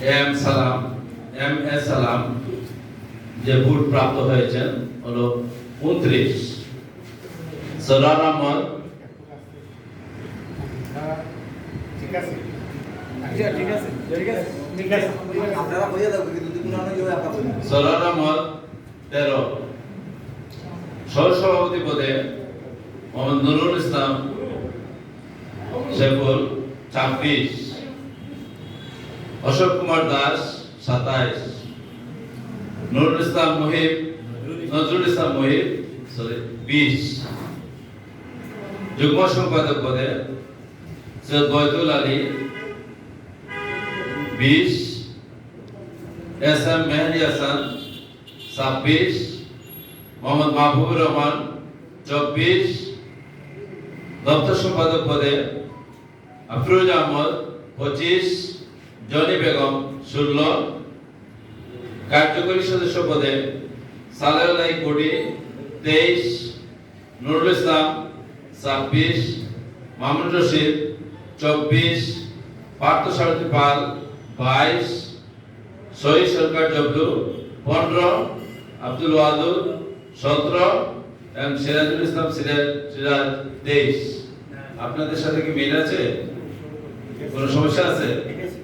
M A সালাম যে vote প্রাপ্ত হয়েছেন হলো 29। সরার আহমদ ঠিক আছে ঠিক আছে ঠিক আছে ঠিক আছে আপনারা কইয়া দাও কিন্তু তুমি না জয় আপনারা সরার আহমদ 13। সহসভাপতি পদে মোহাম্মদ নুরুল ইসলাম শেখুল 26। অশোক কুমার দাস 27। নজরুল ইসলাম মুহিব 20। যুগ্ম সম্পাদক পদে সৈয়দ বয়তুল আলী 20। S M Mehedi Hasan 26। মোহাম্মদ মাহবুবুর রহমান 24। দপ্তর সম্পাদক পদে আফরোজ আহমদ 25। জনি বেগম 16। কার্যকরী সদস্য পদে সালেহ কোটি 23। নুরুল ইসলাম 26। মামুন রশিদ 24। পার্থসারথী পাল 22। শহীদ সরকার জবলু 15। আব্দুল ওয়াদুদ 17 এবং সিরাজুল ইসলাম সিরাজ 23। আপনাদের সাথে কি মিল আছে? কোনো সমস্যা আছে?